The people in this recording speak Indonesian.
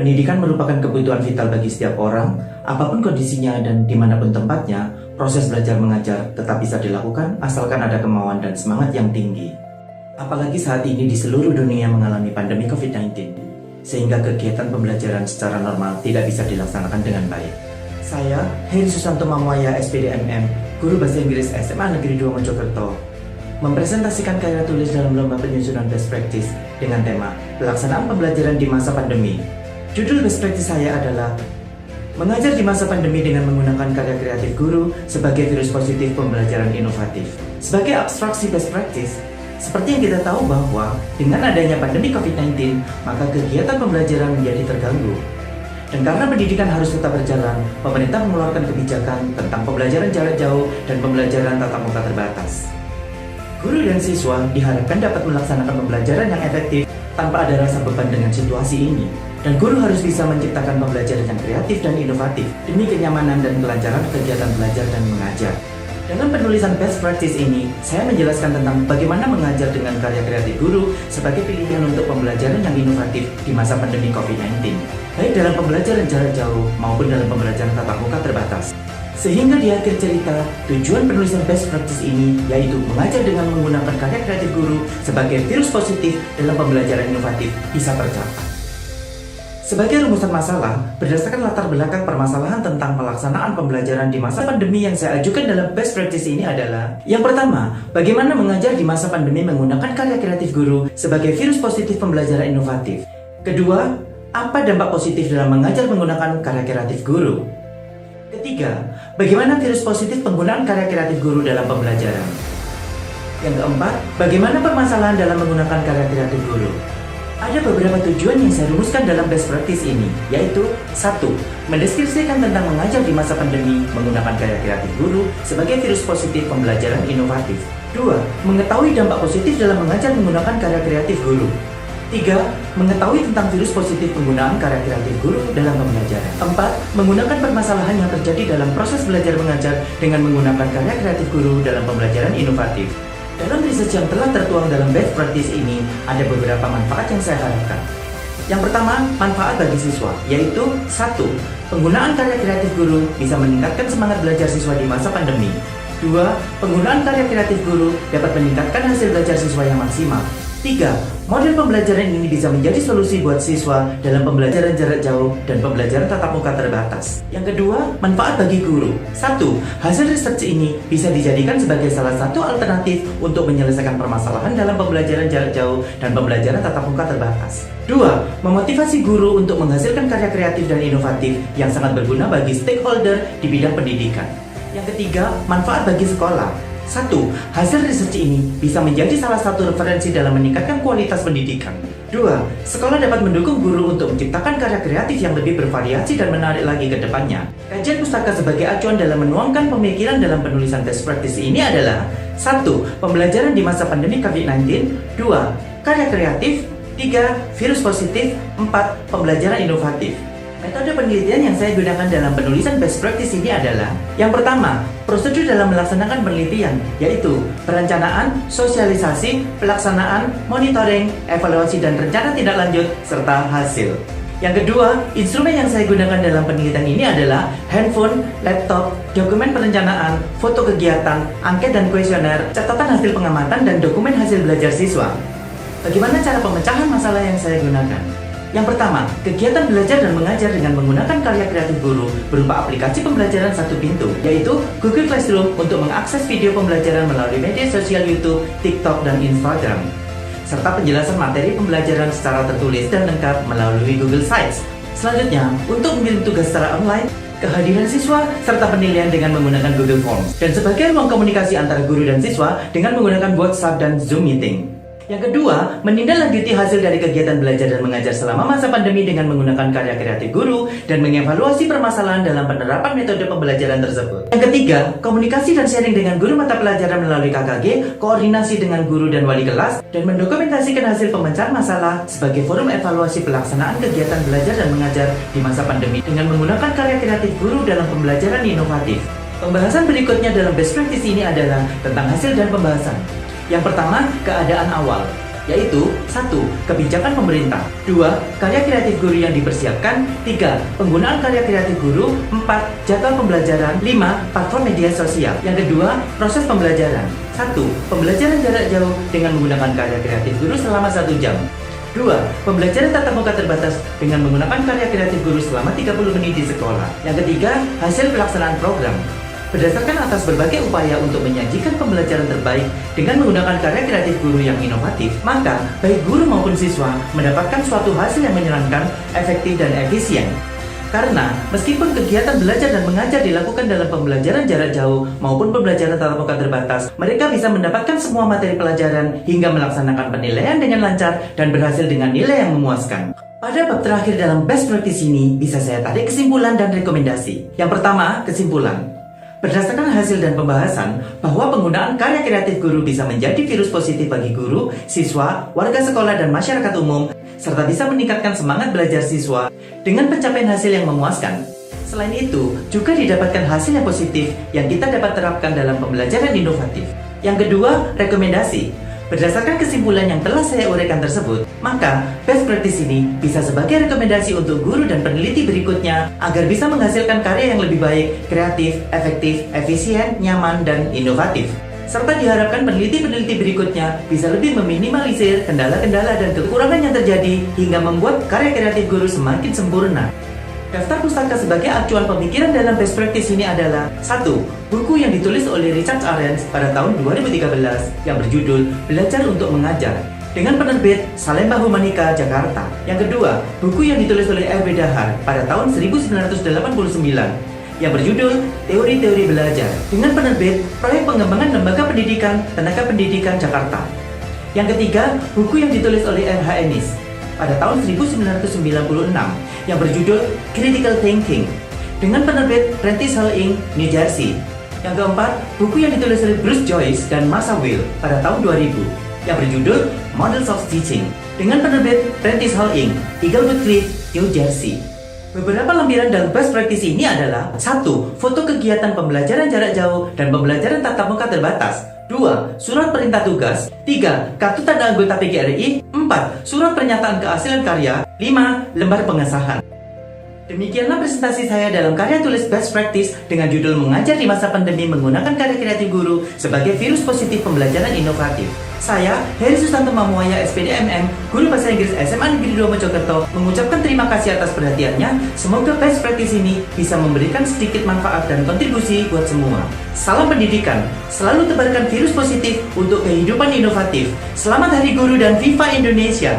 Pendidikan merupakan kebutuhan vital bagi setiap orang, apapun kondisinya dan dimanapun tempatnya, proses belajar mengajar tetap bisa dilakukan asalkan ada kemauan dan semangat yang tinggi. Apalagi saat ini di seluruh dunia mengalami pandemi COVID-19, sehingga kegiatan pembelajaran secara normal tidak bisa dilaksanakan dengan baik. Saya, Heri Susanto Mamwaya, SPDMM, Guru Bahasa Inggris SMA Negeri 2 Mojokerto, mempresentasikan karya tulis dalam lomba penyusunan best practice dengan tema pelaksanaan pembelajaran di masa pandemi. Judul best practice saya adalah mengajar di masa pandemi dengan menggunakan karya kreatif guru sebagai virus positif pembelajaran inovatif. Sebagai abstraksi best practice, seperti yang kita tahu bahwa dengan adanya pandemi COVID-19, maka kegiatan pembelajaran menjadi terganggu. Dan karena pendidikan harus tetap berjalan, pemerintah mengeluarkan kebijakan tentang pembelajaran jarak jauh dan pembelajaran tatap muka terbatas. Guru dan siswa diharapkan dapat melaksanakan pembelajaran yang efektif tanpa ada rasa beban dengan situasi ini. Dan guru harus bisa menciptakan pembelajaran yang kreatif dan inovatif demi kenyamanan dan kelancaran kegiatan belajar dan mengajar. Dalam penulisan best practice ini, saya menjelaskan tentang bagaimana mengajar dengan karya kreatif guru sebagai pilihan untuk pembelajaran yang inovatif di masa pandemi COVID-19, baik dalam pembelajaran jarak jauh maupun dalam pembelajaran tatap muka terbatas. Sehingga di akhir cerita, tujuan penulisan best practice ini yaitu mengajar dengan menggunakan karya kreatif guru sebagai virus positif dalam pembelajaran inovatif bisa tercapai. Sebagai rumusan masalah, berdasarkan latar belakang permasalahan tentang pelaksanaan pembelajaran di masa pandemi yang saya ajukan dalam best practice ini adalah: yang pertama, bagaimana mengajar di masa pandemi menggunakan karya kreatif guru sebagai virus positif pembelajaran inovatif. Kedua, apa dampak positif dalam mengajar menggunakan karya kreatif guru. Ketiga, bagaimana virus positif penggunaan karya kreatif guru dalam pembelajaran. Yang keempat, bagaimana permasalahan dalam menggunakan karya kreatif guru. Ada beberapa tujuan yang saya rumuskan dalam best practice ini, yaitu 1. Mendeskripsikan tentang mengajar di masa pandemi menggunakan karya kreatif guru sebagai virus positif pembelajaran inovatif. 2. Mengetahui dampak positif dalam mengajar menggunakan karya kreatif guru. 3. Mengetahui tentang virus positif penggunaan karya kreatif guru dalam pembelajaran. 4. Menggunakan permasalahan yang terjadi dalam proses belajar mengajar dengan menggunakan karya kreatif guru dalam pembelajaran inovatif. Dalam riset yang telah tertuang dalam best practice ini, ada beberapa manfaat yang saya harapkan. Yang pertama, manfaat bagi siswa, yaitu 1. Penggunaan karya kreatif guru bisa meningkatkan semangat belajar siswa di masa pandemi. 2. Penggunaan karya kreatif guru dapat meningkatkan hasil belajar siswa yang maksimal. 3. Model pembelajaran ini bisa menjadi solusi buat siswa dalam pembelajaran jarak jauh dan pembelajaran tatap muka terbatas. Yang kedua, manfaat bagi guru. 1. Hasil research ini bisa dijadikan sebagai salah satu alternatif untuk menyelesaikan permasalahan dalam pembelajaran jarak jauh dan pembelajaran tatap muka terbatas. 2. Memotivasi guru untuk menghasilkan karya kreatif dan inovatif yang sangat berguna bagi stakeholder di bidang pendidikan. Yang ketiga, manfaat bagi sekolah. 1. Hasil research ini bisa menjadi salah satu referensi dalam meningkatkan kualitas pendidikan. 2. Sekolah dapat mendukung guru untuk menciptakan karya kreatif yang lebih bervariasi dan menarik lagi ke depannya. Kajian pustaka sebagai acuan dalam menuangkan pemikiran dalam penulisan best practice ini adalah: 1. Pembelajaran di masa pandemi COVID-19. 2. Karya kreatif. 3. Virus positif. 4. Pembelajaran inovatif. Metode penelitian yang saya gunakan dalam penulisan best practice ini adalah: yang pertama, prosedur dalam melaksanakan penelitian, yaitu perencanaan, sosialisasi, pelaksanaan, monitoring, evaluasi dan rencana tindak lanjut, serta hasil. Yang kedua, instrumen yang saya gunakan dalam penelitian ini adalah handphone, laptop, dokumen perencanaan, foto kegiatan, angket dan kuesioner, catatan hasil pengamatan, dan dokumen hasil belajar siswa. Bagaimana cara pemecahan masalah yang saya gunakan? Yang pertama, kegiatan belajar dan mengajar dengan menggunakan karya kreatif guru berupa aplikasi pembelajaran satu pintu, yaitu Google Classroom untuk mengakses video pembelajaran melalui media sosial YouTube, TikTok, dan Instagram, serta penjelasan materi pembelajaran secara tertulis dan lengkap melalui Google Sites. Selanjutnya, untuk mengirim tugas secara online, kehadiran siswa, serta penilaian dengan menggunakan Google Forms, dan sebagai ruang komunikasi antara guru dan siswa dengan menggunakan WhatsApp dan Zoom Meeting. Yang kedua, menindaklanjuti hasil dari kegiatan belajar dan mengajar selama masa pandemi dengan menggunakan karya kreatif guru dan mengevaluasi permasalahan dalam penerapan metode pembelajaran tersebut. Yang ketiga, komunikasi dan sharing dengan guru mata pelajaran melalui KKG, koordinasi dengan guru dan wali kelas, dan mendokumentasikan hasil pemecahan masalah sebagai forum evaluasi pelaksanaan kegiatan belajar dan mengajar di masa pandemi dengan menggunakan karya kreatif guru dalam pembelajaran inovatif. Pembahasan berikutnya dalam best practice ini adalah tentang hasil dan pembahasan. Yang pertama, keadaan awal. yaitu 1. Kebijakan pemerintah, 2. Karya kreatif guru yang dipersiapkan, 3. Penggunaan karya kreatif guru, 4. Jadwal pembelajaran, 5. Platform media sosial. Yang kedua, proses pembelajaran. 1. Pembelajaran jarak jauh dengan menggunakan karya kreatif guru selama 1 jam. 2. Pembelajaran tatap muka terbatas dengan menggunakan karya kreatif guru selama 30 menit di sekolah. Yang ketiga, hasil pelaksanaan program. Berdasarkan atas berbagai upaya untuk menyajikan pembelajaran terbaik dengan menggunakan karya kreatif guru yang inovatif, maka baik guru maupun siswa mendapatkan suatu hasil yang menyenangkan, efektif, dan efisien. Karena meskipun kegiatan belajar dan mengajar dilakukan dalam pembelajaran jarak jauh maupun pembelajaran tatap muka terbatas, mereka bisa mendapatkan semua materi pelajaran hingga melaksanakan penilaian dengan lancar dan berhasil dengan nilai yang memuaskan. Pada bab terakhir dalam best practice ini, bisa saya tarik kesimpulan dan rekomendasi. Yang pertama, kesimpulan. Berdasarkan hasil dan pembahasan bahwa penggunaan karya kreatif guru bisa menjadi virus positif bagi guru, siswa, warga sekolah, dan masyarakat umum, serta bisa meningkatkan semangat belajar siswa dengan pencapaian hasil yang memuaskan. Selain itu, juga didapatkan hasil yang positif yang kita dapat terapkan dalam pembelajaran inovatif. Yang kedua, rekomendasi. Berdasarkan kesimpulan yang telah saya uraikan tersebut, maka best practice ini bisa sebagai rekomendasi untuk guru dan peneliti berikutnya agar bisa menghasilkan karya yang lebih baik, kreatif, efektif, efisien, nyaman, dan inovatif. Serta diharapkan peneliti-peneliti berikutnya bisa lebih meminimalisir kendala-kendala dan kekurangan yang terjadi hingga membuat karya kreatif guru semakin sempurna. Daftar pustaka sebagai acuan pemikiran dalam best practice ini adalah 1. Buku yang ditulis oleh Richard Arens pada tahun 2013 yang berjudul Belajar untuk Mengajar dengan penerbit Salemba Humanika, Jakarta. Yang kedua, buku yang ditulis oleh R.B. Dahar pada tahun 1989 yang berjudul Teori-Teori Belajar dengan penerbit Proyek Pengembangan Lembaga Pendidikan Tenaga Pendidikan Jakarta. Yang ketiga, buku yang ditulis oleh R.H. Ennis pada tahun 1996 yang berjudul Critical Thinking dengan penerbit Prentice Hall Inc., New Jersey. Yang keempat, buku yang ditulis oleh Bruce Joyce dan Marshall Will pada tahun 2000 yang berjudul Models of Teaching dengan penerbit Prentice Hall Inc., Eaglewood Cliff, New Jersey. Beberapa lampiran dalam best practice ini adalah 1. Foto kegiatan pembelajaran jarak jauh dan pembelajaran tatap muka terbatas. 2. Surat perintah tugas. 3. Kartu tanda anggota PGRI. 4. Surat pernyataan kehasilan karya. 5. Lembar pengesahan. Demikianlah presentasi saya dalam karya tulis best practice dengan judul Mengajar di Masa Pandemi Menggunakan Karya Kreatif Guru sebagai Virus Positif Pembelajaran Inovatif. Saya, Heri Susanto Mamuaya, SPD MM, Guru Bahasa Inggris SMA Negeri 2 Mojokerto, mengucapkan terima kasih atas perhatiannya. Semoga best practice ini bisa memberikan sedikit manfaat dan kontribusi buat semua. Salam pendidikan, selalu tebarkan virus positif untuk kehidupan inovatif. Selamat Hari Guru dan Viva Indonesia!